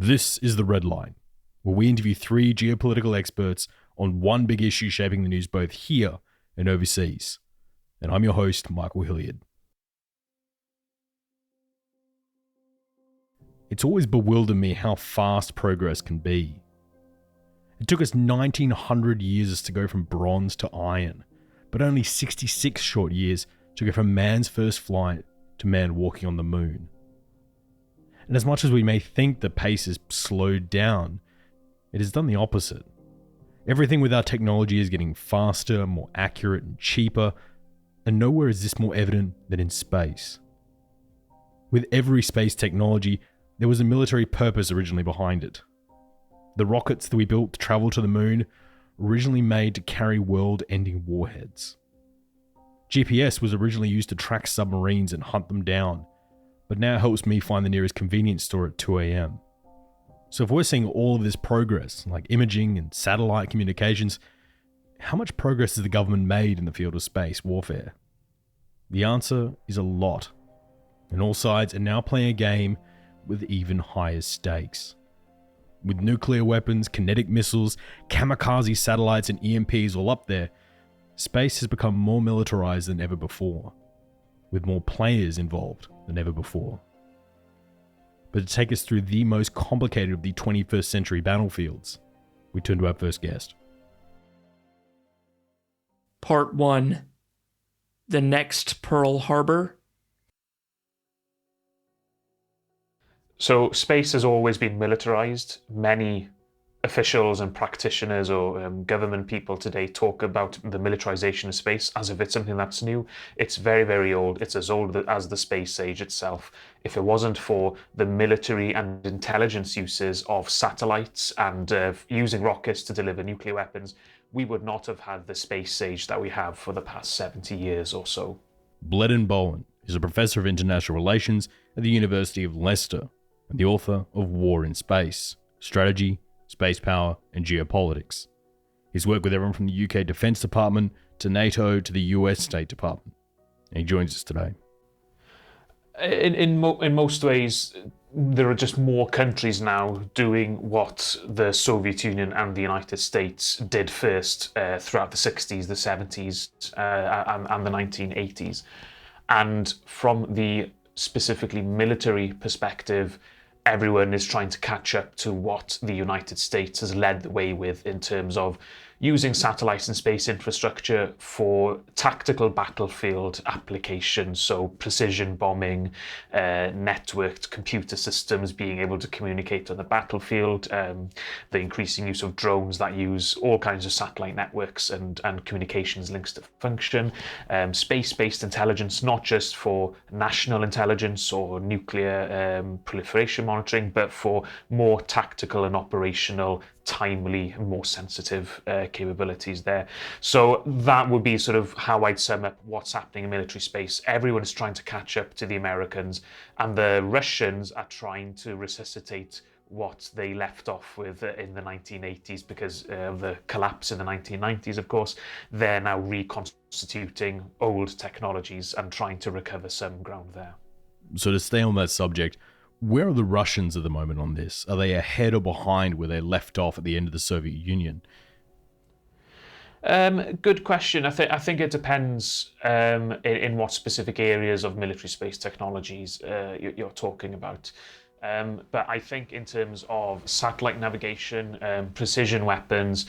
This is The Red Line, where we interview three geopolitical experts on one big issue shaping the news both here and overseas. And I'm your host, Michael Hilliard. It's always bewildered me how fast progress can be. It took us 1900 years to go from bronze to iron, but only 66 short years to go from man's first flight to man walking on the moon. And as much as we may think the pace has slowed down, it has done the opposite. Everything with our technology is getting faster, more accurate, and cheaper, and nowhere is this more evident than in space. With every space technology, there was a military purpose originally behind it. The rockets that we built to travel to the moon were originally made to carry world-ending warheads. GPS was originally used to track submarines and hunt them down, but now helps me find the nearest convenience store at 2 a.m. So if we're seeing all of this progress, like imaging and satellite communications, how much progress has the government made in the field of space warfare? The answer is a lot, and all sides are now playing a game with even higher stakes. With nuclear weapons, kinetic missiles, kamikaze satellites, and EMPs all up there, space has become more militarized than ever before, with more players involved than ever before. But to take us through the most complicated of the 21st century battlefields, we turn to our first guest. Part 1. The next Pearl Harbor. So space has always been militarized. Many officials and practitioners or government people today talk about the militarization of space as if it's something that's new. It's very, very old. It's as old as the space age itself. If it wasn't for the military and intelligence uses of satellites and using rockets to deliver nuclear weapons, we would not have had the space age that we have for the past 70 years or so. Bleddyn Bowen is a professor of international relations at the University of Leicester and the author of War in Space, Strategy, Space Power, and Geopolitics. He's worked with everyone from the UK Defence Department to NATO to the US State Department. And he joins us today. In most ways, there are just more countries now doing what the Soviet Union and the United States did first throughout the 60s, the 70s, and the 1980s. And from the specifically military perspective, everyone is trying to catch up to what the United States has led the way with in terms of using satellites and space infrastructure for tactical battlefield applications, so precision bombing, networked computer systems being able to communicate on the battlefield, the increasing use of drones that use all kinds of satellite networks and communications links to function, space-based intelligence, not just for national intelligence or nuclear proliferation monitoring, but for more tactical and operational, timely and more sensitive capabilities there. So that would be sort of how I'd sum up what's happening in military space. Everyone is trying to catch up to the Americans, and the Russians are trying to resuscitate what they left off with in the 1980s because of the collapse in the 1990s, of course. They're now reconstituting old technologies and trying to recover some ground there. So to stay on that subject, where are the Russians at the moment on this? Are they ahead or behind where they left off at the end of the Soviet Union? Good question. I think it depends in what specific areas of military space technologies you're talking about. But I think in terms of satellite navigation, precision weapons,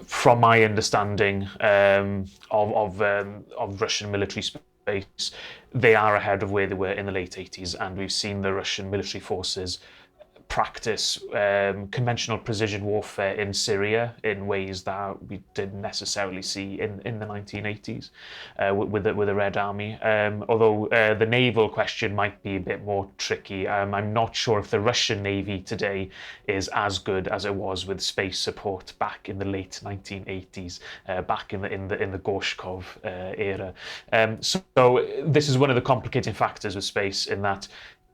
from my understanding of Russian military space, they are ahead of where they were in the late 80s, and we've seen the Russian military forces practice conventional precision warfare in Syria in ways that we didn't necessarily see in the 1980s with the Red Army. Although the naval question might be a bit more tricky. I'm not sure if the Russian Navy today is as good as it was with space support back in the late 1980s, back in the Gorshkov era. So this is one of the complicating factors with space in that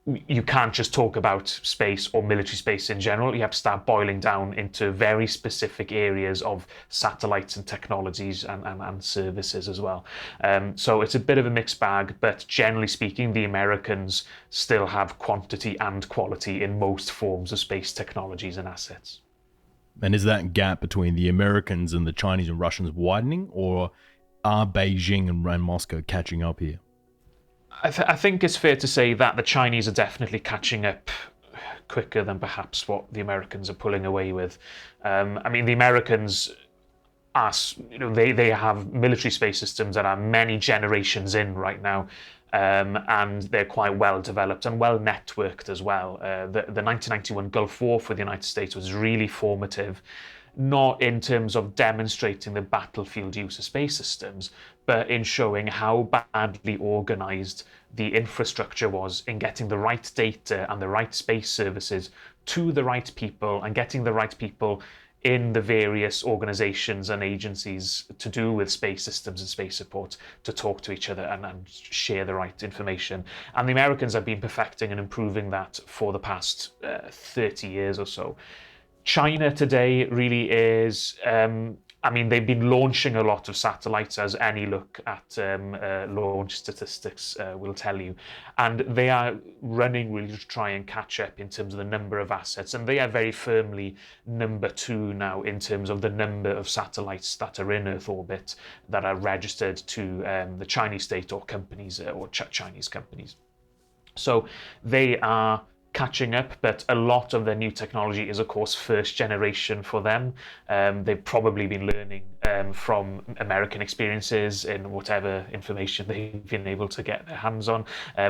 you can't just talk about space or military space in general. You have to start boiling down into very specific areas of satellites and technologies and services as well. So it's a bit of a mixed bag, but generally speaking, the Americans still have quantity and quality in most forms of space technologies and assets. And is that gap between the Americans and the Chinese and Russians widening, or are Beijing and Moscow catching up here? I think it's fair to say that the Chinese are definitely catching up quicker than perhaps what the Americans are pulling away with. I mean, the Americans, they have military space systems that are many generations in right now, and they're quite well developed and well networked as well. The 1991 Gulf War for the United States was really formative, not in terms of demonstrating the battlefield use of space systems, but in showing how badly organized the infrastructure was in getting the right data and the right space services to the right people, and getting the right people in the various organizations and agencies to do with space systems and space support to talk to each other and share the right information. And the Americans have been perfecting and improving that for the past 30 years or so. China today really is, they've been launching a lot of satellites, as any look at launch statistics will tell you. And they are running really to try and catch up in terms of the number of assets. And they are very firmly number 2 now in terms of the number of satellites that are in Earth orbit that are registered to the Chinese state or companies or Chinese companies. So they are catching up, but a lot of their new technology is, of course, first generation for them. They've probably been learning from American experiences in whatever information they've been able to get their hands on,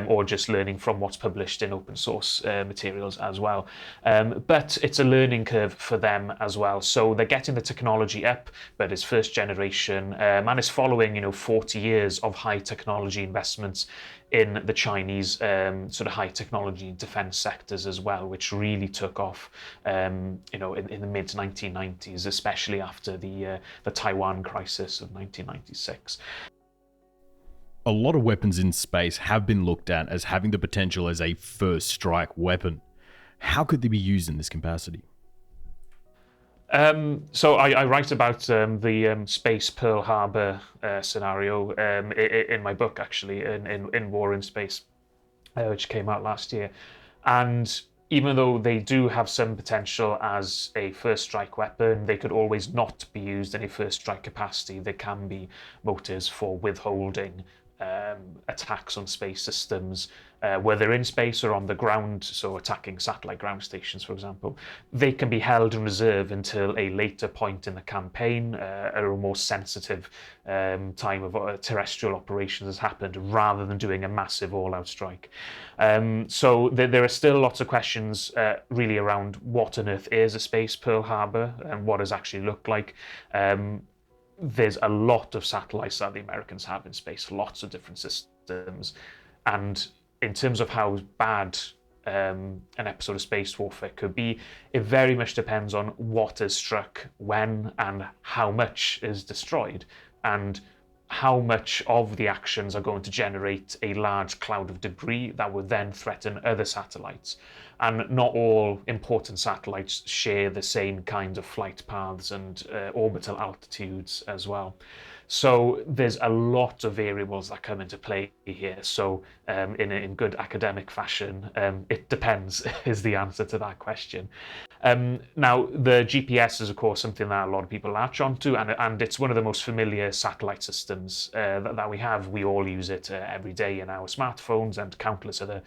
or just learning from what's published in open source materials as well. But it's a learning curve for them as well. So they're getting the technology up, but it's first generation, and it's following 40 years of high technology investments in the Chinese sort of high technology defense sectors as well, which really took off in the mid 1990s, especially after the Taiwan crisis of 1996. A lot of weapons in space have been looked at as having the potential as a first strike weapon. How could they be used in this capacity? So I write about the space Pearl Harbor scenario in my book, actually, in War in Space, which came out last year. And even though they do have some potential as a first strike weapon, they could always not be used in a first strike capacity. There can be motives for withholding attacks on space systems, whether in space or on the ground, so attacking satellite ground stations, for example. They can be held in reserve until a later point in the campaign, or a more sensitive time of terrestrial operations has happened, rather than doing a massive all-out strike. So there are still lots of questions really around what on earth is a space Pearl Harbor and what does it actually look like. There's a lot of satellites that the Americans have in space, lots of different systems. And in terms of how bad an episode of space warfare could be, it very much depends on what is struck, when, and how much is destroyed, and how much of the actions are going to generate a large cloud of debris that would then threaten other satellites. And not all important satellites share the same kind of flight paths and orbital altitudes as well. So there's a lot of variables that come into play here. So in good academic fashion, it depends is the answer to that question. Now, the GPS is, of course, something that a lot of people latch onto, and it's one of the most familiar satellite systems that we have. We all use it every day in our smartphones and countless other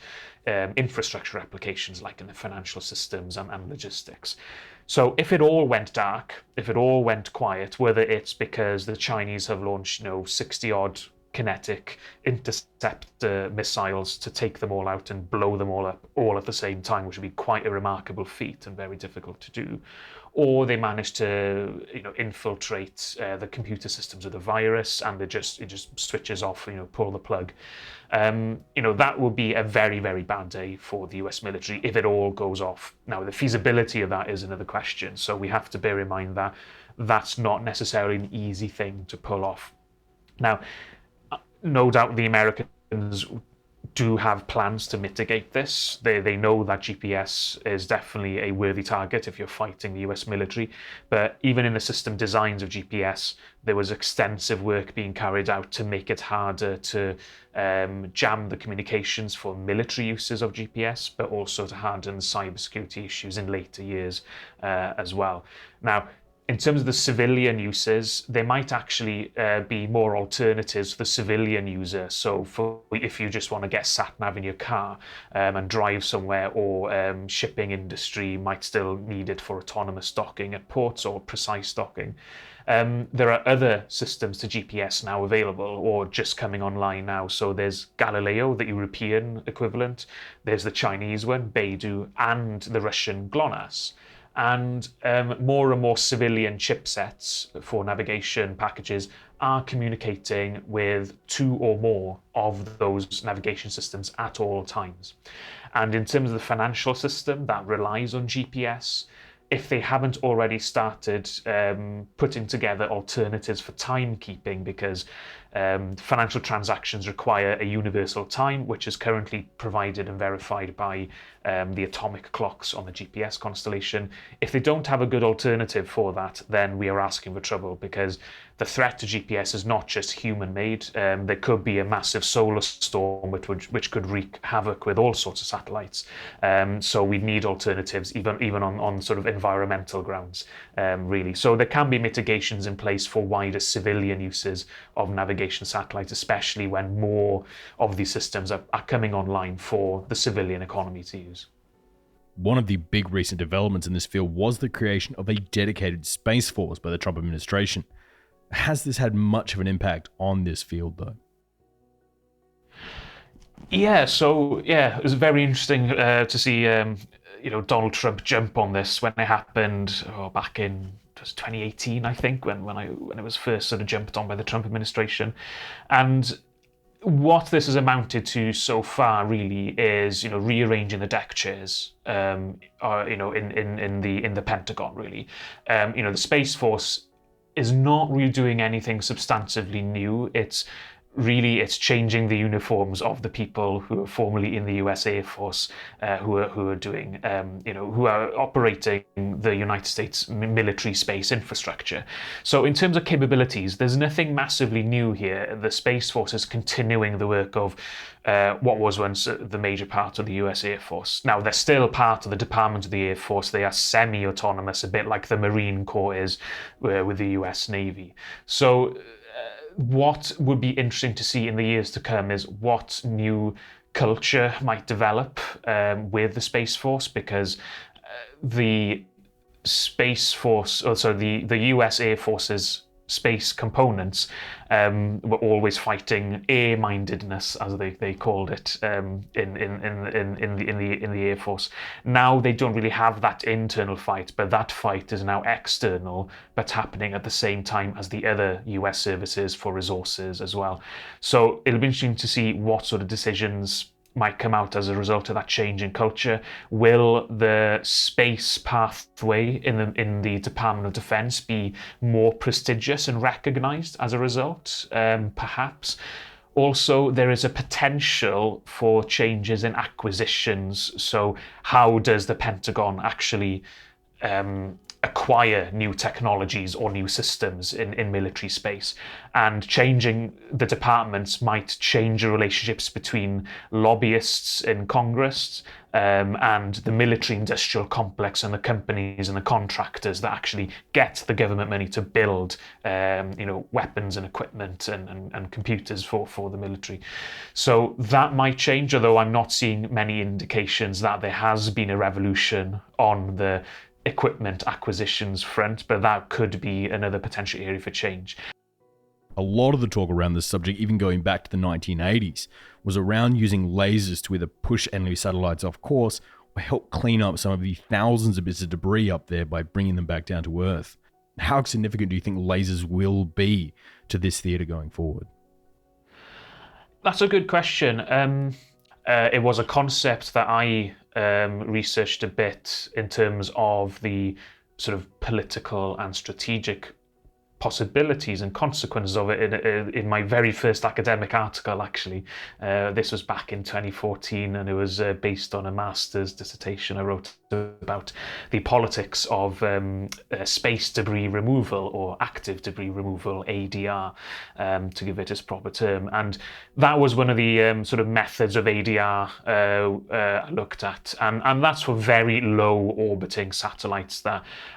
infrastructure applications, like in the financial systems and logistics. So if it all went dark, if it all went quiet, whether it's because the Chinese have launched 60-odd kinetic interceptor missiles to take them all out and blow them all up all at the same time, which would be quite a remarkable feat and very difficult to do, or they manage to infiltrate the computer systems of the virus and it just switches off, pull the plug. That would be a very, very bad day for the US military if it all goes off. Now, the feasibility of that is another question, so we have to bear in mind that that's not necessarily an easy thing to pull off. Now, no doubt the Americans do have plans to mitigate this. They know that GPS is definitely a worthy target if you're fighting the US military. But even in the system designs of GPS, there was extensive work being carried out to make it harder to jam the communications for military uses of GPS, but also to harden cybersecurity issues in later years as well. Now, in terms of the civilian uses, there might actually be more alternatives for the civilian user. So if you just want to get sat-nav in your car and drive somewhere, or shipping industry might still need it for autonomous docking at ports or precise docking. There are other systems to GPS now available or just coming online now. So there's Galileo, the European equivalent. There's the Chinese one, Beidou, and the Russian GLONASS. And more and more civilian chipsets for navigation packages are communicating with 2 or more of those navigation systems at all times. And in terms of the financial system that relies on GPS, if they haven't already started putting together alternatives for timekeeping, because financial transactions require a universal time, which is currently provided and verified by the atomic clocks on the GPS constellation. If they don't have a good alternative for that, then we are asking for trouble, because the threat to GPS is not just human-made. There could be a massive solar storm which could wreak havoc with all sorts of satellites. So we need alternatives, even on sort of environmental grounds, really. So there can be mitigations in place for wider civilian uses of navigation satellites, especially when more of these systems are coming online for the civilian economy to use. One of the big recent developments in this field was the creation of a dedicated space force by the Trump administration. Has this had much of an impact on this field, though? It was very interesting to see Donald Trump jump on this when it happened back in 2018, I think, when it was first sort of jumped on by the Trump administration. And what this has amounted to so far really is rearranging the deck chairs in the Pentagon, really. The Space Force is not really doing anything substantively new. It's changing the uniforms of the people who are formerly in the US Air Force, who are doing, who are operating the United States military space infrastructure. So in terms of capabilities, there's nothing massively new here. The Space Force is continuing the work of what was once the major part of the US Air Force. Now, they're still part of the Department of the Air Force. They are semi-autonomous, a bit like the Marine Corps is with the US Navy. So what would be interesting to see in the years to come is what new culture might develop with the Space Force, because the Space Force, the US Air Force's space components were always fighting air-mindedness, as they called it, in the Air Force. Now they don't really have that internal fight, but that fight is now external, but happening at the same time as the other US services for resources as well. So it'll be interesting to see what sort of decisions might come out as a result of that change in culture. Will the space pathway in the Department of Defense be more prestigious and recognized as a result? Perhaps. Also, there is a potential for changes in acquisitions. So how does the Pentagon actually acquire new technologies or new systems in military space? And changing the departments might change the relationships between lobbyists in Congress and the military-industrial complex and the companies and the contractors that actually get the government money to build weapons and equipment and computers for the military. So that might change, although I'm not seeing many indications that there has been a revolution on the equipment acquisitions front, but that could be another potential area for change. A lot of the talk around this subject, even going back to the 1980s, was around using lasers to either push enemy satellites off course or help clean up some of the thousands of bits of debris up there by bringing them back down to Earth. How significant do you think lasers will be to this theatre going forward? That's a good question. It was a concept that I researched a bit in terms of the sort of political and strategic possibilities and consequences of it in my very first academic article, actually. This was back in 2014, and it was based on a master's dissertation I wrote about the politics of space debris removal, or active debris removal, ADR, to give it its proper term. And that was one of the sort of methods of ADR I looked at, and that's for very low orbiting satellites.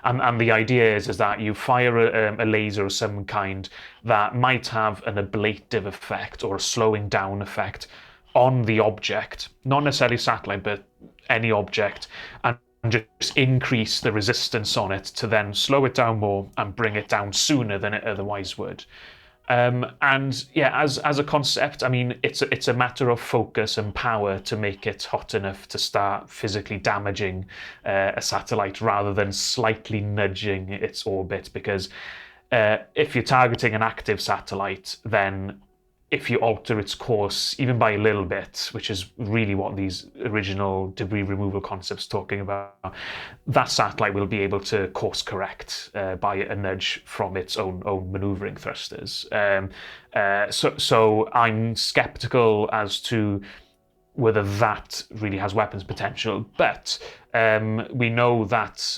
And the idea is that you fire a laser of some kind that might have an ablative effect or a slowing down effect on the object, not necessarily satellite, but any object, and just increase the resistance on it to then slow it down more and bring it down sooner than it otherwise would. And yeah, as a concept, I mean, it's a matter of focus and power to make it hot enough to start physically damaging a satellite rather than slightly nudging its orbit. Because if you're targeting an active satellite, then if you alter its course even by a little bit, which is really what these original debris removal concepts talking about, that satellite will be able to course correct by a nudge from its own maneuvering thrusters. So I'm skeptical as to whether that really has weapons potential, but we know that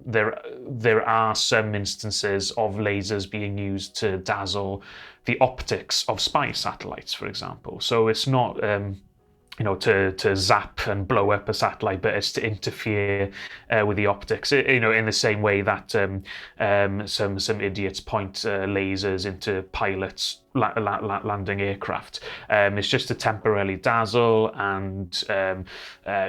there are some instances of lasers being used to dazzle the optics of spy satellites, for example. So it's not to zap and blow up a satellite, but it's to interfere with the optics, in the same way that some idiots point lasers into pilots landing aircraft. It's just to temporarily dazzle and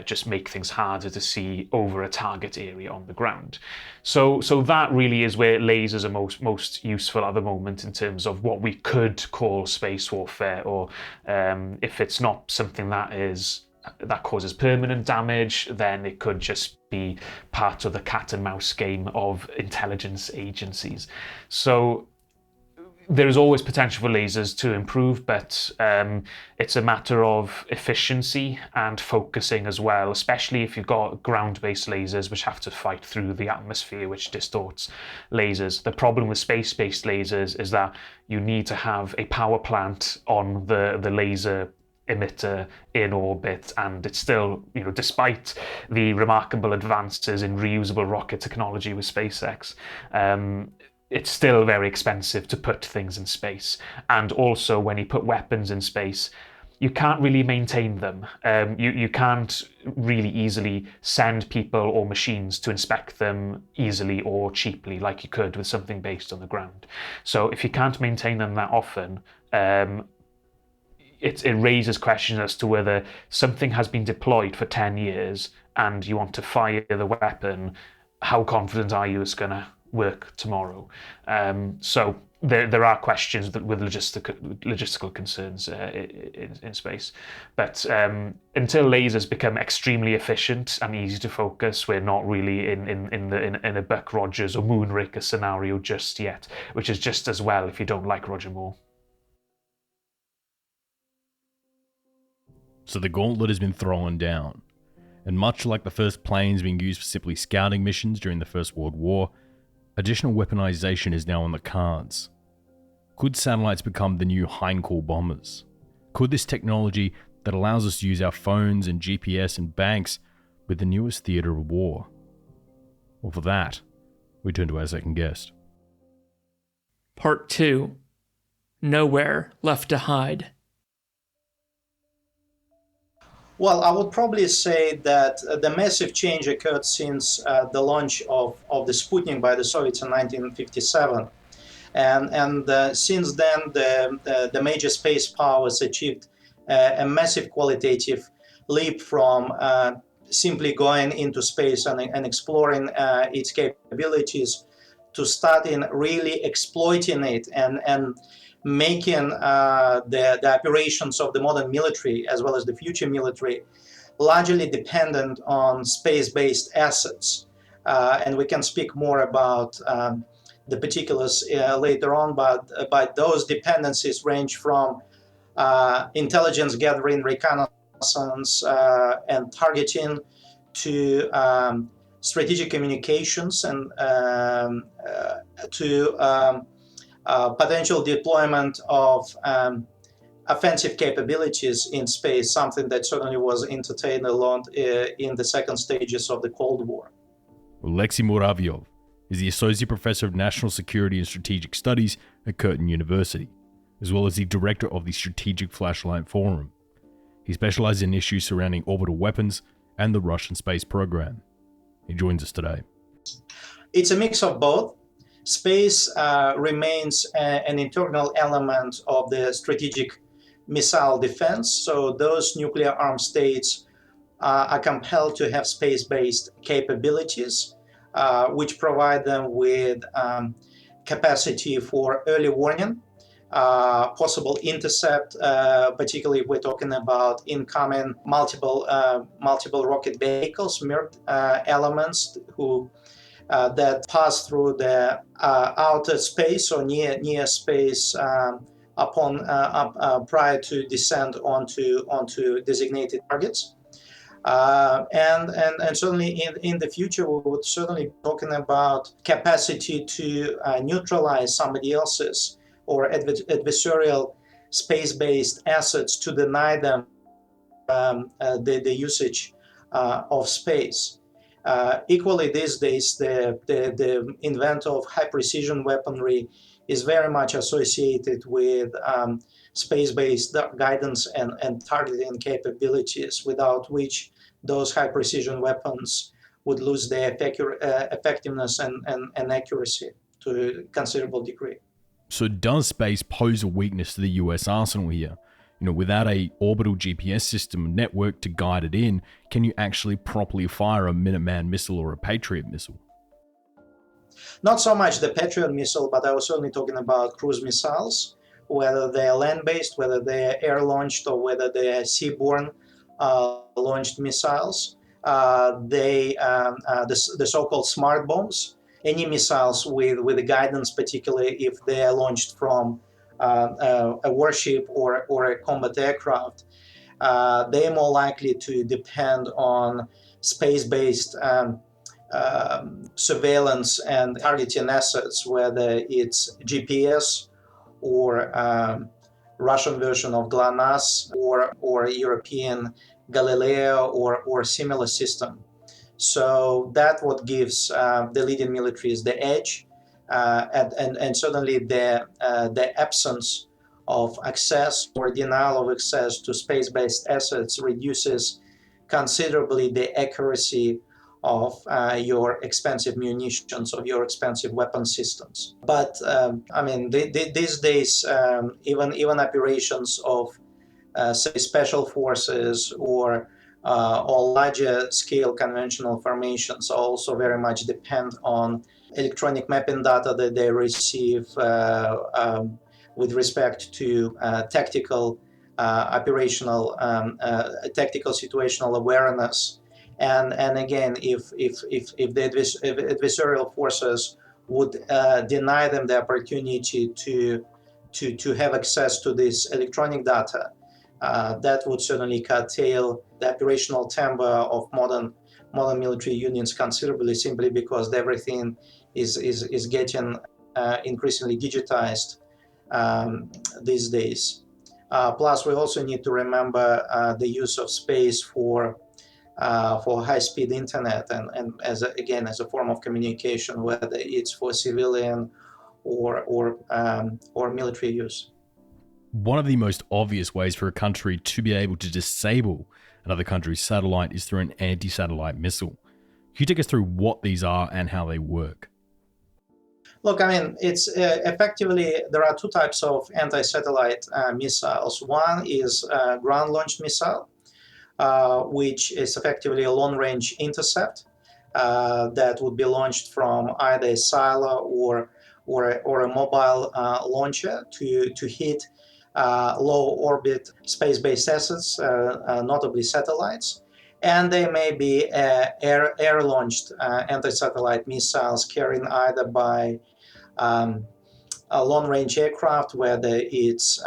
just make things harder to see over a target area on the ground. So that really is where lasers are most useful at the moment in terms of what we could call space warfare, or if it's not something that causes permanent damage, then it could just be part of the cat and mouse game of intelligence agencies. So there is always potential for lasers to improve, but it's a matter of efficiency and focusing as well, especially if you've got ground-based lasers which have to fight through the atmosphere, which distorts lasers. The problem with space-based lasers is that you need to have a power plant on the laser emitter in orbit, and it's still, despite the remarkable advances in reusable rocket technology with SpaceX, it's still very expensive to put things in space. And also, when you put weapons in space, you can't really maintain them. You can't really easily send people or machines to inspect them easily or cheaply like you could with something based on the ground. So if you can't maintain them that often, it raises questions as to whether something has been deployed for 10 years and you want to fire the weapon, how confident are you it's going to work tomorrow? So there are questions with logistical concerns in space. But until lasers become extremely efficient and easy to focus, we're not really in a Buck Rogers or Moonraker scenario just yet, which is just as well if you don't like Roger Moore. So the gauntlet has been thrown down, and much like the first planes being used for simply scouting missions during the First World War, additional weaponization is now on the cards. Could satellites become the new Heinkel bombers? Could this technology that allows us to use our phones and GPS and banks be the newest theatre of war? Well, for that, we turn to our second guest. Part 2. Nowhere Left to Hide. Well, I would probably say that the massive change occurred since the launch of the Sputnik by the Soviets in 1957. And since then, the major space powers achieved a massive qualitative leap from simply going into space and exploring its capabilities to starting really exploiting it and making the operations of the modern military as well as the future military largely dependent on space-based assets. And we can speak more about the particulars later on, but those dependencies range from intelligence gathering, reconnaissance, and targeting to strategic communications and to potential deployment of offensive capabilities in space, something that certainly was entertained a lot in the second stages of the Cold War. Alexei Muravyov is the Associate Professor of National Security and Strategic Studies at Curtin University, as well as the Director of the Strategic Flashlight Forum. He specializes in issues surrounding orbital weapons and the Russian space program. He joins us today. It's a mix of both. Space remains an integral element of the strategic missile defense. So those nuclear armed states are compelled to have space-based capabilities, which provide them with capacity for early warning, possible intercept, particularly if we're talking about incoming multiple rocket vehicles, elements that pass through the outer space or near space prior to descent onto designated targets. And certainly in the future, we would certainly be talking about capacity to neutralize somebody else's or adversarial space-based assets, to deny them the usage of space. Equally, these days, the invent of high-precision weaponry is very much associated with space-based guidance and targeting capabilities, without which those high-precision weapons would lose their effectiveness and accuracy to a considerable degree. So does space pose a weakness to the US arsenal here? Without a orbital GPS system network to guide it in, can you actually properly fire a Minuteman missile or a Patriot missile? Not so much the Patriot missile, but I was certainly talking about cruise missiles, whether they're land-based, whether they're air-launched, or whether they're seaborne launched missiles. The so-called smart bombs, any missiles with a guidance, particularly if they're launched from a warship or a combat aircraft, they're more likely to depend on space-based surveillance and targeting assets, whether it's GPS or Russian version of GLONASS or European Galileo or similar system. So that's what gives the leading militaries the edge, and certainly the absence of access or denial of access to space-based assets reduces considerably the accuracy of your expensive munitions, of your expensive weapon systems. But these days, even operations of say special forces or larger scale conventional formations also very much depend on electronic mapping data that they receive with respect to tactical operational tactical situational awareness. And again, if the adversarial forces would deny them the opportunity to have access to this electronic data, that would certainly curtail the operational timbre of modern military units considerably, simply because everything is getting increasingly digitized these days. Plus, we also need to remember the use of space for high-speed internet and as a form of communication, whether it's for civilian or military use. One of the most obvious ways for a country to be able to disable another country's satellite is through an anti-satellite missile. Can you take us through what these are and how they work? Look, it's effectively, there are two types of anti-satellite missiles. One is ground-launched missile, which is effectively a long-range intercept that would be launched from either a silo or a mobile launcher to hit low-orbit space-based assets, notably satellites. And they may be air-launched anti-satellite missiles carrying either by a long-range aircraft, whether it's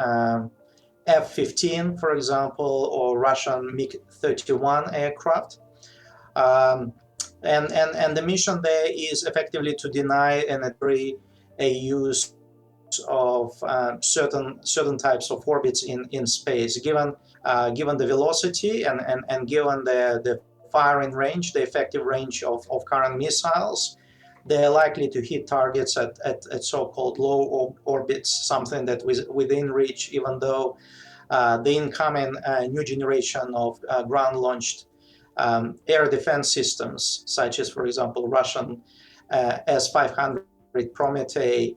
F-15, for example, or Russian MiG-31 aircraft. And the mission there is effectively to deny and agree a use of certain types of orbits in space, given the velocity and given the firing range, the effective range of current missiles. They're likely to hit targets at so-called low orbits, something that was within reach, even though the incoming new generation of ground-launched air defense systems, such as, for example, Russian S-500 Prometei,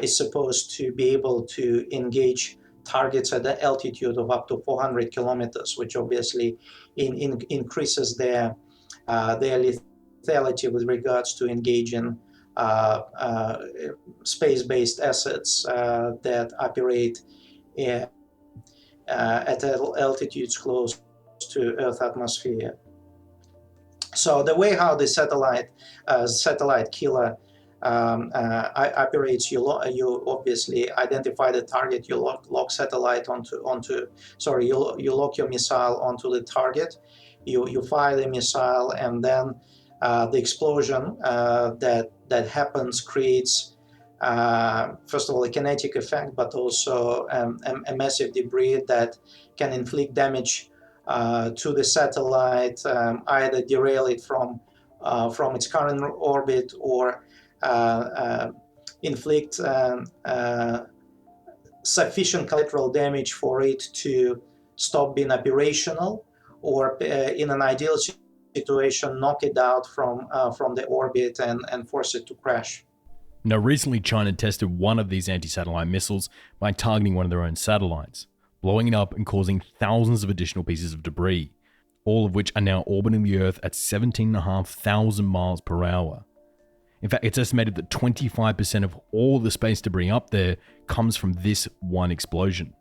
is supposed to be able to engage targets at the altitude of up to 400 kilometers, which obviously increases their lethality with regards to engaging space-based assets that operate at altitudes close to Earth atmosphere. So the way how the satellite killer operates, you obviously identify the target, you lock satellite you lock your missile onto the target, you fire the missile, and then the explosion that happens creates first of all a kinetic effect, but also a massive debris that can inflict damage to the satellite, either derail it from its current orbit or inflict sufficient collateral damage for it to stop being operational, or in an ideal situation, knock it out from the orbit and force it to crash. Now, recently China tested one of these anti-satellite missiles by targeting one of their own satellites, blowing it up and causing thousands of additional pieces of debris, all of which are now orbiting the Earth at 17,500 miles per hour. In fact, it's estimated that 25% of all the space debris up there comes from this one explosion.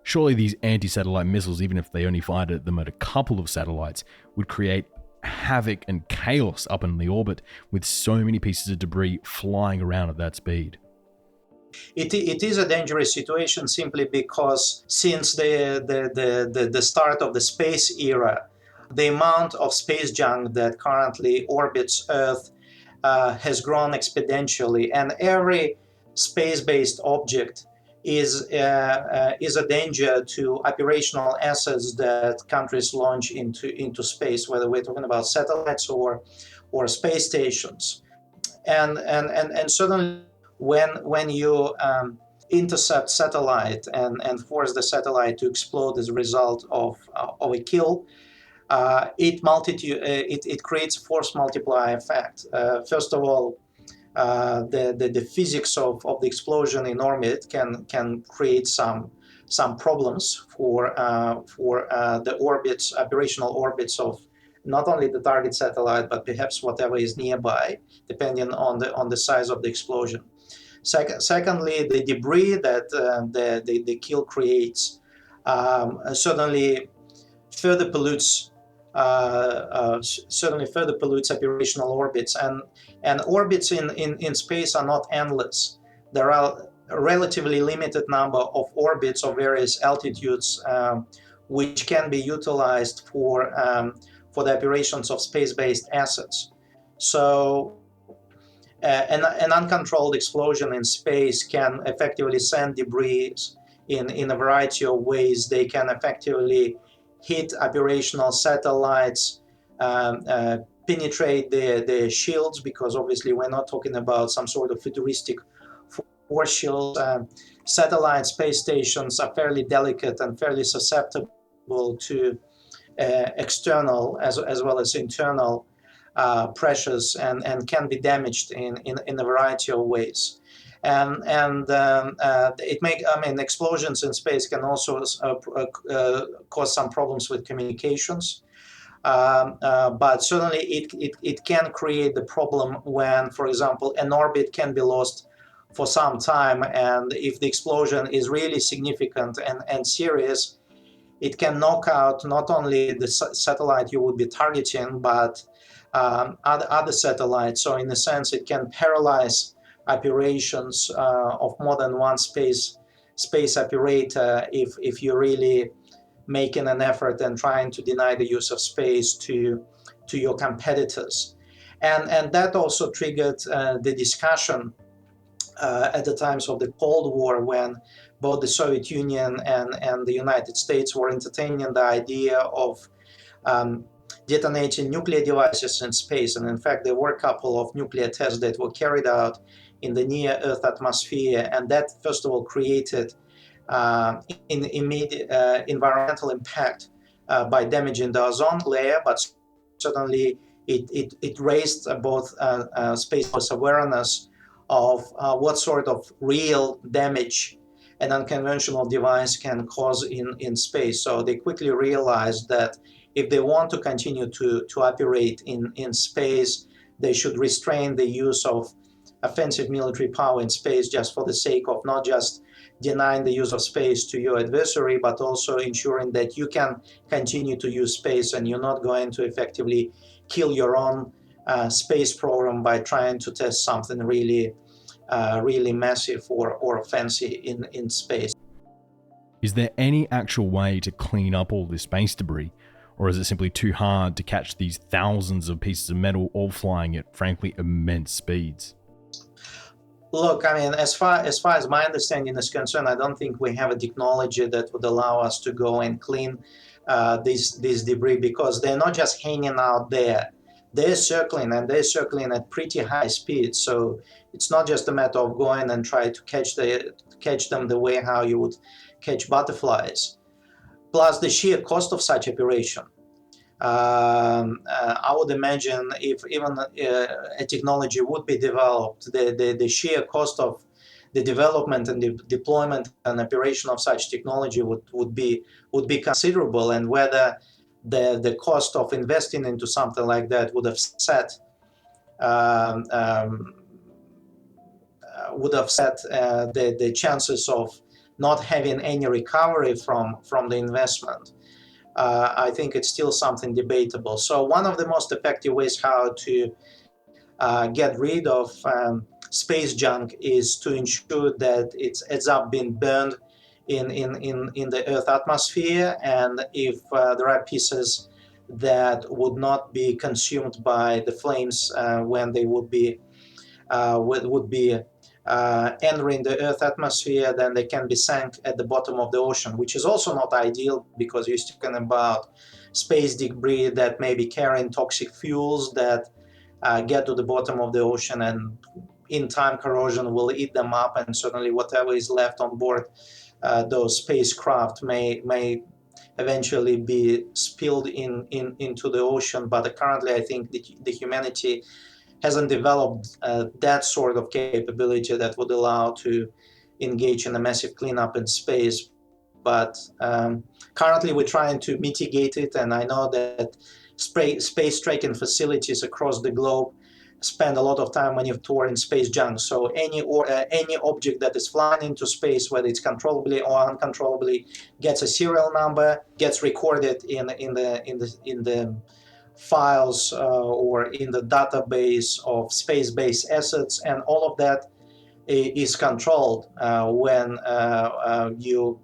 Surely these anti-satellite missiles, even if they only fired them at a couple of satellites, would create havoc and chaos up in the orbit with so many pieces of debris flying around at that speed. It is a dangerous situation simply because since the start of the space era, the amount of space junk that currently orbits Earth has grown exponentially, and every space-based object is a danger to operational assets that countries launch into space, whether we're talking about satellites or space stations. And certainly when you intercept satellite and force the satellite to explode as a result of a kill, it creates a force multiplier effect. First of all, the physics of the explosion in orbit can create some problems for the orbits, operational orbits of not only the target satellite, but perhaps whatever is nearby, depending on the size of the explosion. Secondly, the debris that the kill creates certainly further pollutes operational orbits, and orbits in space are not endless. There are a relatively limited number of orbits of various altitudes which can be utilized for the operations of space-based assets. So an uncontrolled explosion in space can effectively send debris in a variety of ways. They can effectively hit operational satellites, penetrate the shields, because obviously we're not talking about some sort of futuristic force shield. Satellite space stations are fairly delicate and fairly susceptible to external as well as internal pressures, and can be damaged in a variety of ways. Explosions in space can also cause some problems with communications. But certainly it can create the problem when, for example, an orbit can be lost for some time, and if the explosion is really significant and serious, it can knock out not only the satellite you would be targeting, but other satellites. So in a sense, it can paralyze operations of more than one space operator if you're really making an effort and trying to deny the use of space to your competitors. And that also triggered the discussion at the times of the Cold War, when both the Soviet Union and the United States were entertaining the idea of detonating nuclear devices in space. And in fact, there were a couple of nuclear tests that were carried out in the near Earth atmosphere. And that, first of all, created immediate environmental impact by damaging the ozone layer, but certainly it raised both Space Force awareness of what sort of real damage an unconventional device can cause in space. So they quickly realized that if they want to continue to operate in space, they should restrain the use of offensive military power in space, just for the sake of not just denying the use of space to your adversary, but also ensuring that you can continue to use space and you're not going to effectively kill your own space program by trying to test something really massive or fancy in space. Is there any actual way to clean up all this space debris, or is it simply too hard to catch these thousands of pieces of metal all flying at frankly immense speeds? Look, I mean, as far as my understanding is concerned, I don't think we have a technology that would allow us to go and clean this debris, because they're not just hanging out there. They're circling, and they're circling at pretty high speed. So it's not just a matter of going and try to catch them the way how you would catch butterflies. Plus the sheer cost of such operation. I would imagine if even a technology would be developed, the sheer cost of the development and the deployment and operation of such technology would be considerable, and whether the cost of investing into something like that would have set the chances of not having any recovery from the investment. I think it's still something debatable. So one of the most effective ways how to get rid of space junk is to ensure that it ends up being burned in the Earth atmosphere, and if there are pieces that would not be consumed by the flames when they would be entering the Earth atmosphere, then they can be sunk at the bottom of the ocean, which is also not ideal, because you're talking about space debris that may be carrying toxic fuels that get to the bottom of the ocean, and in time corrosion will eat them up, and certainly whatever is left on board those spacecraft may eventually be spilled into the ocean. But currently I think the humanity hasn't developed that sort of capability that would allow to engage in a massive cleanup in space. But currently we're trying to mitigate it, and I know that space tracking facilities across the globe spend a lot of time monitoring space junk. So any object that is flying into space, whether it's controllably or uncontrollably, gets a serial number, gets recorded in the files or in the database of space-based assets, and all of that is controlled when you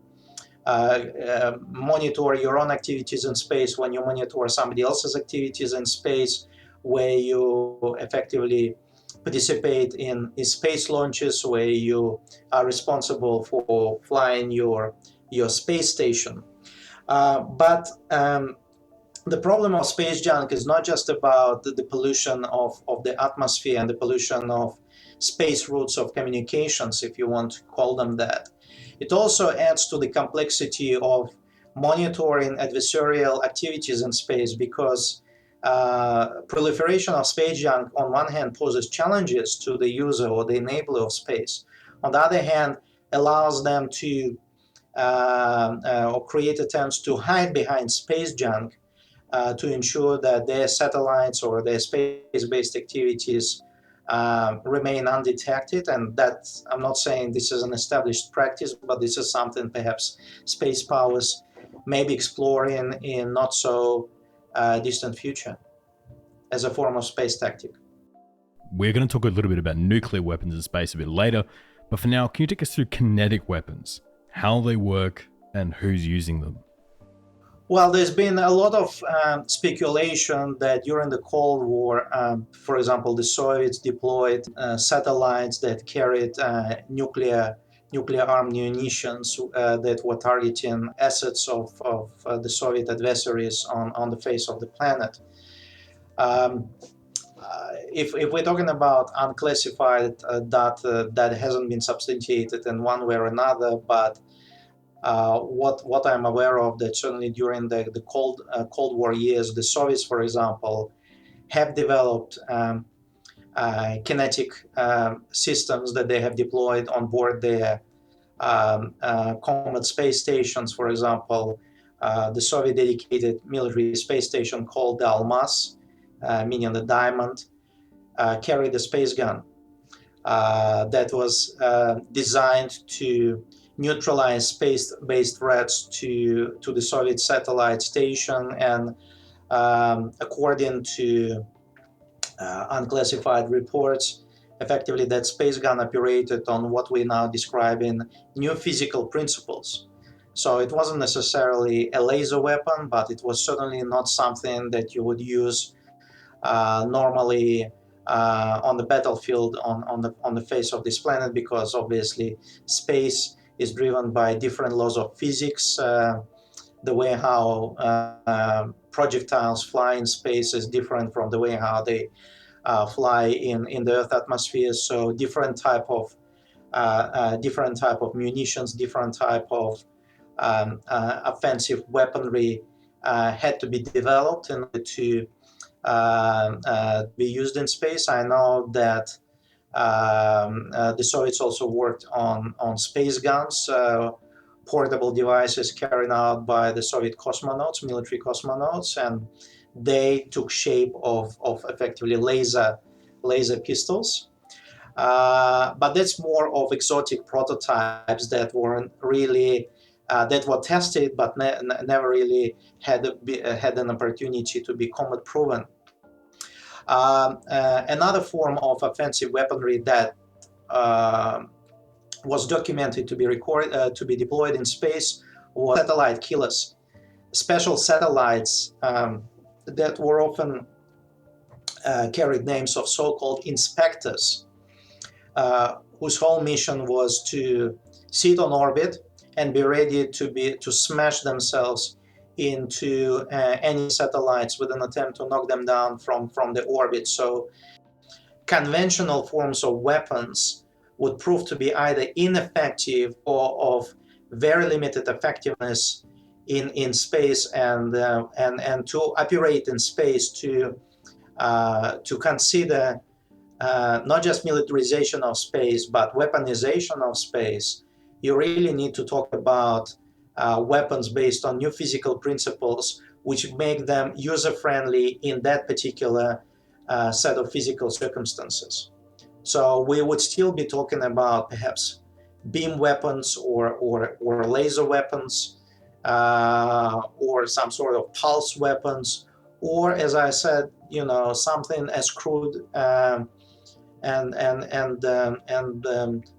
monitor your own activities in space, when you monitor somebody else's activities in space, where you effectively participate in space launches, where you are responsible for flying your space station. But the problem of space junk is not just about the pollution of the atmosphere and the pollution of space routes of communications, if you want to call them that. It also adds to the complexity of monitoring adversarial activities in space, because proliferation of space junk on one hand poses challenges to the user or the enabler of space. On the other hand, allows them to or create attempts to hide behind space junk to ensure that their satellites or their space-based activities remain undetected. And that, I'm not saying this is an established practice, but this is something perhaps space powers may be exploring in not so distant future as a form of space tactic. We're going to talk a little bit about nuclear weapons in space a bit later, but for now, can you take us through kinetic weapons, how they work, and who's using them? Well, there's been a lot of speculation that during the Cold War, for example, the Soviets deployed satellites that carried nuclear-armed munitions that were targeting assets of the Soviet adversaries on the face of the planet. If we're talking about unclassified data that hasn't been substantiated in one way or another, but what I'm aware of, that certainly during the Cold War years, the Soviets, for example, have developed kinetic systems that they have deployed on board their combat space stations. For example, the Soviet dedicated military space station called the Almaz, meaning the diamond, carried a space gun that was designed to neutralize space-based threats to the Soviet satellite station, and according to unclassified reports, effectively that space gun operated on what we now describe in new physical principles. So it wasn't necessarily a laser weapon, but it was certainly not something that you would use normally on the battlefield on the face of this planet, because obviously space is driven by different laws of physics. The way how projectiles fly in space is different from the way how they fly in the Earth atmosphere. So different type of munitions, different type of offensive weaponry had to be developed in order to be used in space. I know that the Soviets also worked on space guns, portable devices carried out by the Soviet cosmonauts, military cosmonauts, and they took shape of effectively laser pistols. But that's more of exotic prototypes that weren't really that were tested, but never really had an opportunity to be combat proven. Another form of offensive weaponry that was documented to be deployed in space was satellite killers, special satellites that were often carried names of so-called inspectors, whose whole mission was to sit on orbit and be ready to smash themselves into any satellites with an attempt to knock them down from the orbit. So conventional forms of weapons would prove to be either ineffective or of very limited effectiveness in space, and to operate in space, to consider not just militarization of space but weaponization of space. You really need to talk about weapons based on new physical principles, which make them user-friendly in that particular set of physical circumstances. So we would still be talking about perhaps beam weapons or laser weapons, or some sort of pulse weapons, or, as I said, something as crude and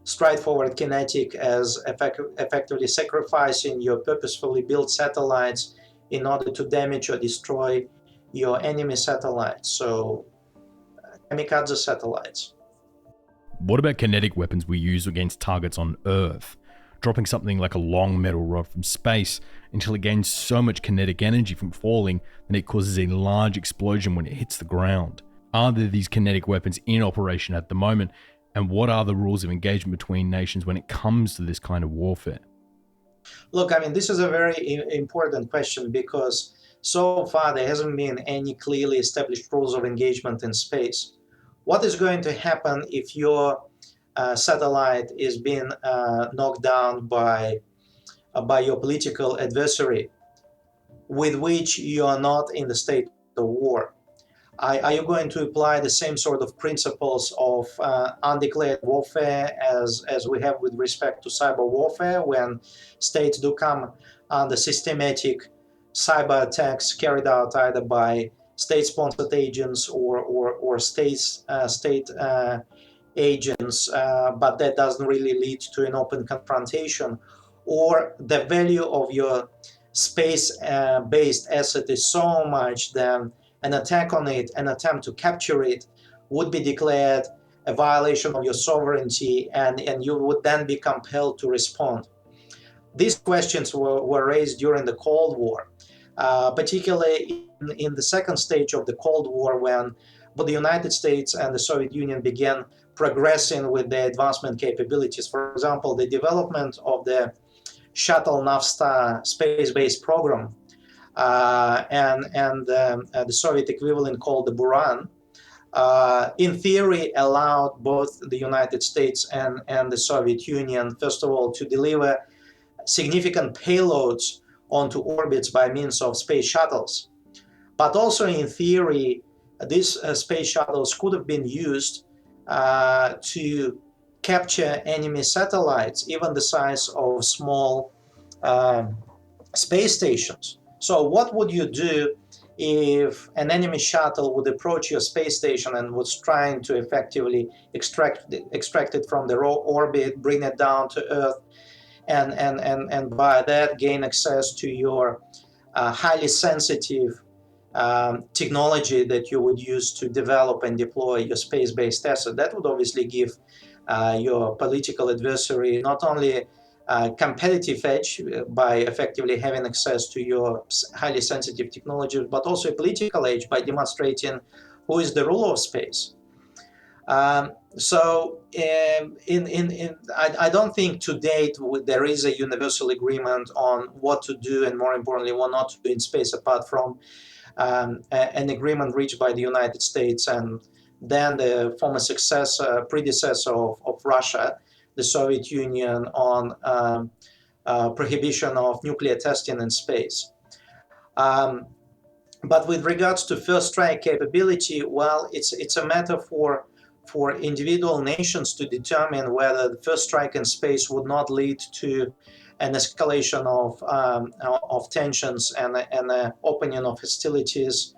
straightforward kinetic as effectively sacrificing your purposefully built satellites in order to damage or destroy your enemy satellites. So kamikaze satellites. What about kinetic weapons we use against targets on Earth? Dropping something like a long metal rod from space until it gains so much kinetic energy from falling that it causes a large explosion when it hits the ground. Are there these kinetic weapons in operation at the moment? And what are the rules of engagement between nations when it comes to this kind of warfare? Look, I mean, this is a very important question, because so far there hasn't been any clearly established rules of engagement in space. What is going to happen if your satellite is being knocked down by your political adversary with which you are not in the state of war? Are you going to apply the same sort of principles of undeclared warfare as we have with respect to cyber warfare, when states do come under systematic cyber attacks carried out either by state-sponsored agents or state agents, but that doesn't really lead to an open confrontation? Or the value of your space-based asset is so much, then an attack on it, an attempt to capture it, would be declared a violation of your sovereignty, and you would then be compelled to respond. These questions were raised during the Cold War, particularly in the second stage of the Cold War, when both the United States and the Soviet Union began progressing with their advancement capabilities. For example, the development of the shuttle Navstar space-based program and the Soviet equivalent called the Buran, in theory allowed both the United States and the Soviet Union, first of all, to deliver significant payloads onto orbits by means of space shuttles. But also in theory, these space shuttles could have been used to capture enemy satellites, even the size of small space stations. So what would you do if an enemy shuttle would approach your space station and was trying to effectively extract it from the orbit, bring it down to Earth, and by that gain access to your highly sensitive technology that you would use to develop and deploy your space-based asset? That would obviously give your political adversary not only competitive edge by effectively having access to your highly sensitive technology, but also a political edge by demonstrating who is the ruler of space. So I don't think to date there is a universal agreement on what to do, and more importantly, what not to do in space, apart from an agreement reached by the United States and then the former predecessor of Russia, the Soviet Union, on prohibition of nuclear testing in space. But with regards to first strike capability, well, it's a matter for individual nations to determine whether the first strike in space would not lead to an escalation of tensions and an opening of hostilities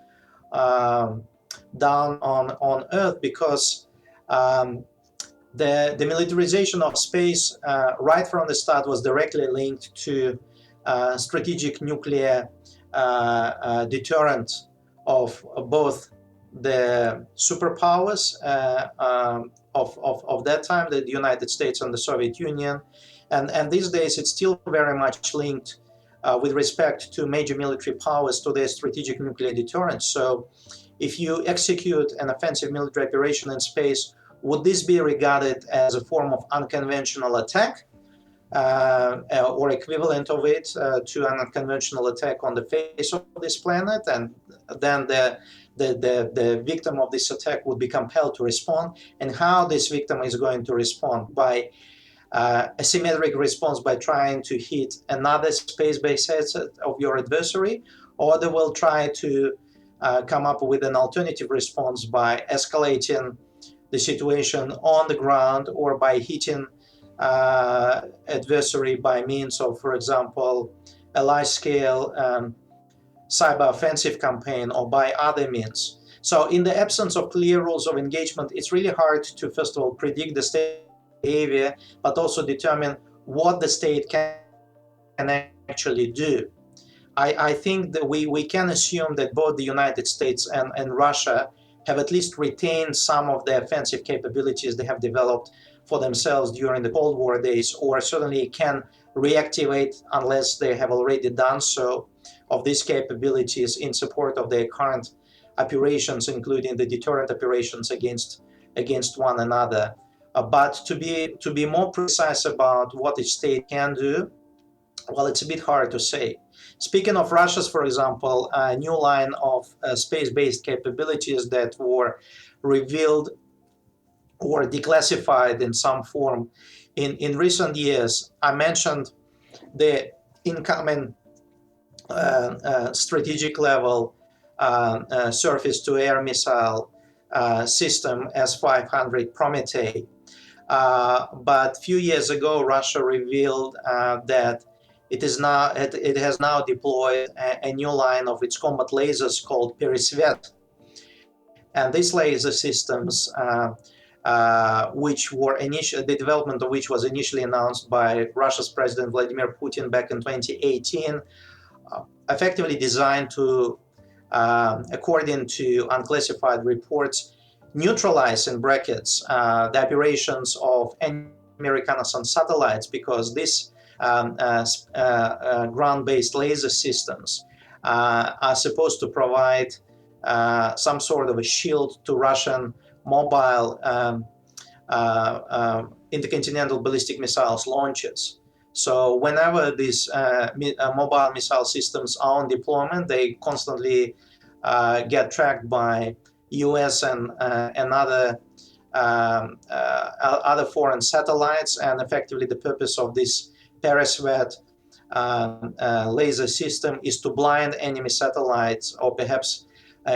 down on Earth, because the militarization of space right from the start was directly linked to strategic nuclear deterrent of both the superpowers of that time, the United States and the Soviet Union, and these days it's still very much linked with respect to major military powers to their strategic nuclear deterrence. So if you execute an offensive military operation in space, would this be regarded as a form of unconventional attack or equivalent of it to an unconventional attack on the face of this planet? And then the victim of this attack would be compelled to respond. And how this victim is going to respond? By asymmetric response, by trying to hit another space-based asset of your adversary, or they will try to come up with an alternative response by escalating the situation on the ground, or by hitting adversary by means of, for example, a large-scale cyber offensive campaign, or by other means. So in the absence of clear rules of engagement, it's really hard to, first of all, predict the state behavior, but also determine what the state can actually do. I think that we can assume that both the United States and Russia have at least retained some of the offensive capabilities they have developed for themselves during the Cold War days, or certainly can reactivate, unless they have already done so, of these capabilities in support of their current operations, including the deterrent operations against one another. But to be more precise about what each state can do, well, it's a bit hard to say. Speaking of Russia's, for example, a new line of space-based capabilities that were revealed or declassified in some form in recent years, I mentioned the incoming strategic level surface-to-air missile system S-500 Prometei. But a few years ago, Russia revealed that it has now deployed a new line of its combat lasers called Peresvet. And these laser systems, the development of which was initially announced by Russia's President Vladimir Putin back in 2018, effectively designed to, according to unclassified reports, neutralize, in brackets, the operations of enemy reconnaissance satellites, because these ground-based laser systems are supposed to provide some sort of a shield to Russian mobile intercontinental ballistic missiles launches. So whenever these mobile missile systems are on deployment, they constantly get tracked by US and other foreign satellites, and effectively the purpose of this periscope laser system is to blind enemy satellites, or perhaps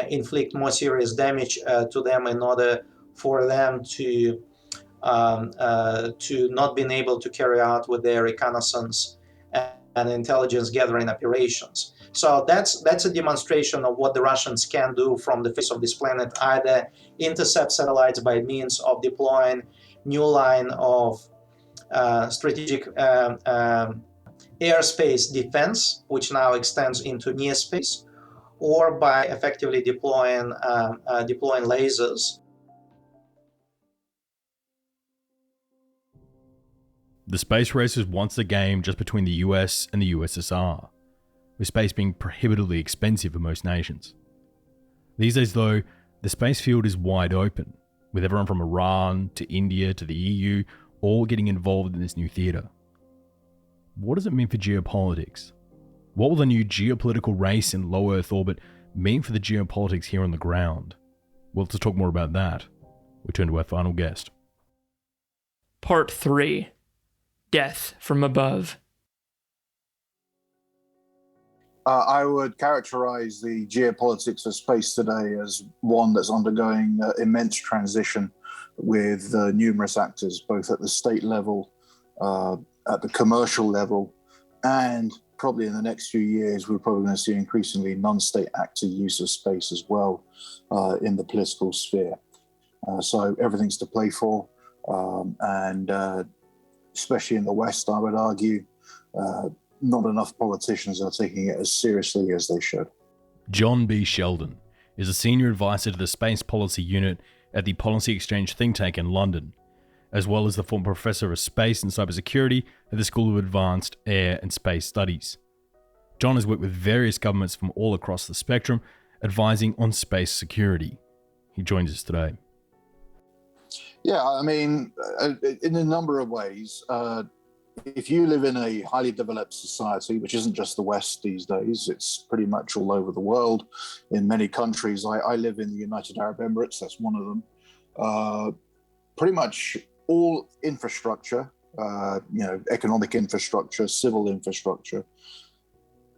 inflict more serious damage to them, in order for them to not being able to carry out with their reconnaissance and intelligence gathering operations. So that's a demonstration of what the Russians can do from the face of this planet: either intercept satellites by means of deploying new line of strategic airspace defense, which now extends into near space, or by effectively deploying lasers. The space race was once a game just between the US and the USSR, with space being prohibitively expensive for most nations. These days, though, the space field is wide open, with everyone from Iran to India to the EU all getting involved in this new theatre. What does it mean for geopolitics? What will the new geopolitical race in low Earth orbit mean for the geopolitics here on the ground? Well, to talk more about that, we turn to our final guest. Part 3. Death from Above. I would characterize the geopolitics of space today as one that's undergoing immense transition, with numerous actors, both at the state level, at the commercial level, and probably in the next few years, we're probably going to see increasingly non-state actor use of space as well in the political sphere. So everything's to play for, and especially in the West, I would argue, not enough politicians are taking it as seriously as they should. John B. Sheldon is a senior advisor to the Space Policy Unit at the Policy Exchange think tank in London, as well as the former professor of space and cybersecurity at the School of Advanced Air and Space Studies. John has worked with various governments from all across the spectrum, advising on space security. He joins us today. Yeah, I mean, in a number of ways, if you live in a highly developed society, which isn't just the West these days, it's pretty much all over the world, in many countries. I live in the United Arab Emirates, that's one of them. Pretty much all infrastructure, economic infrastructure, civil infrastructure,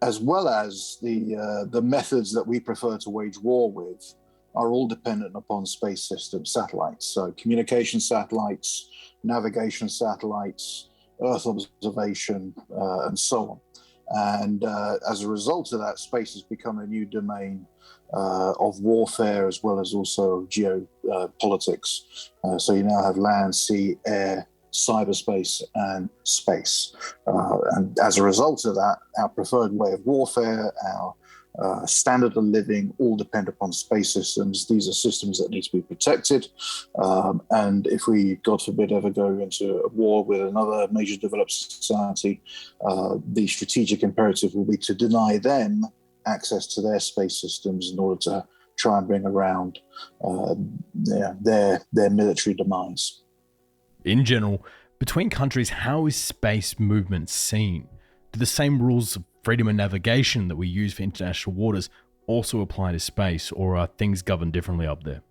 as well as the methods that we prefer to wage war with, are all dependent upon space systems, satellites. So communication satellites, navigation satellites, Earth observation, and so on. And as a result of that, space has become a new domain of warfare, as well as also geopolitics. So you now have land, sea, air, cyberspace, and space. And as a result of that, our preferred way of warfare, our standard of living, all depend upon space systems. These are systems that need to be protected. And if we, God forbid, ever go into a war with another major developed society, the strategic imperative will be to deny them access to their space systems in order to try and bring around their military demise. In general, between countries, how is space movement seen? Do the same rules of freedom of navigation that we use for international waters also apply to space, or are things governed differently up there?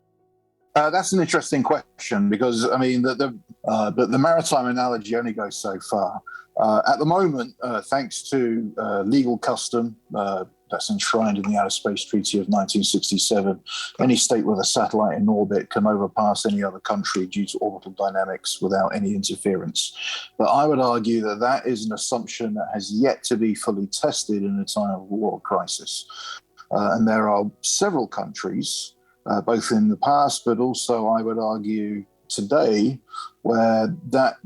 That's an interesting question, because I mean the maritime analogy only goes so far. At the moment, thanks to legal custom that's enshrined in the Outer Space Treaty of 1967, any state with a satellite in orbit can overpass any other country due to orbital dynamics without any interference. But I would argue that that is an assumption that has yet to be fully tested in a time of war or crisis. And there are several countries, both in the past, but also I would argue today, where that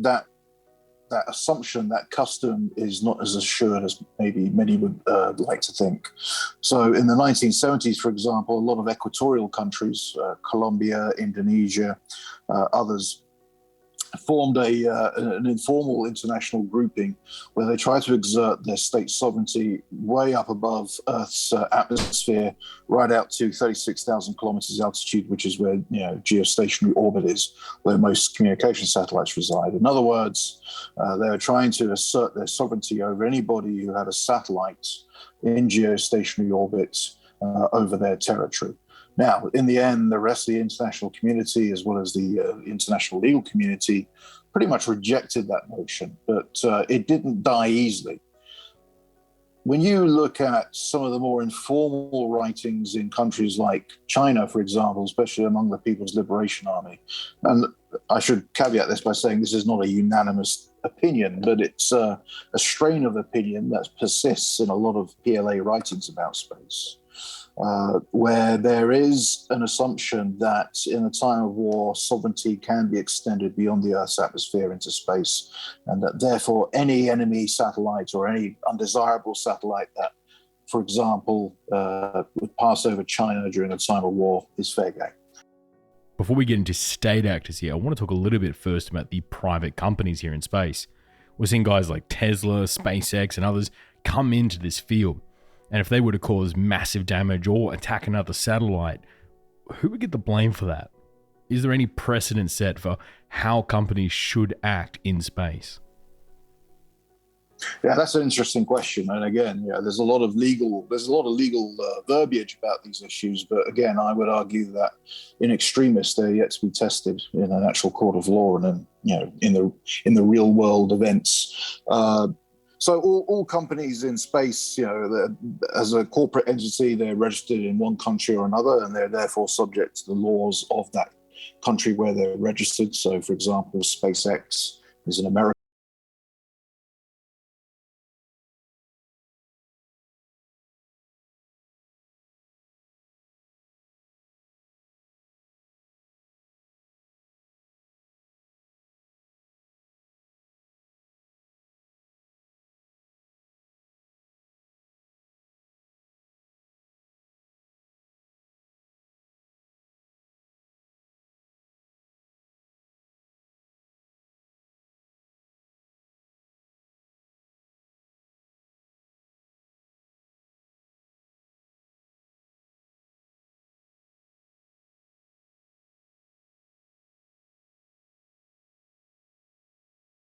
that assumption, that custom is not as assured as maybe many would like to think. So in the 1970s, for example, a lot of equatorial countries, Colombia, Indonesia, others, formed an informal international grouping where they try to exert their state sovereignty way up above Earth's atmosphere, right out to 36,000 kilometers altitude, which is where geostationary orbit is, where most communication satellites reside. In other words, they are trying to assert their sovereignty over anybody who had a satellite in geostationary orbit over their territory. Now, in the end, the rest of the international community, as well as the international legal community, pretty much rejected that notion, but it didn't die easily. When you look at some of the more informal writings in countries like China, for example, especially among the People's Liberation Army, and I should caveat this by saying this is not a unanimous opinion, but it's a strain of opinion that persists in a lot of PLA writings about space. Where there is an assumption that in a time of war, sovereignty can be extended beyond the Earth's atmosphere into space, and that therefore any enemy satellite or any undesirable satellite that, for example, would pass over China during a time of war is fair game. Before we get into state actors here, I want to talk a little bit first about the private companies here in space. We're seeing guys like Tesla, SpaceX, and others come into this field. And if they were to cause massive damage or attack another satellite, who would get the blame for that? Is there any precedent set for how companies should act in space? Yeah, that's an interesting question. And again, there's a lot of legal verbiage about these issues. But again, I would argue that in extremis, they're yet to be tested in an actual court of law and in the real world events. So all companies in space, as a corporate entity, they're registered in one country or another, and they're therefore subject to the laws of that country where they're registered. So, for example, SpaceX is an American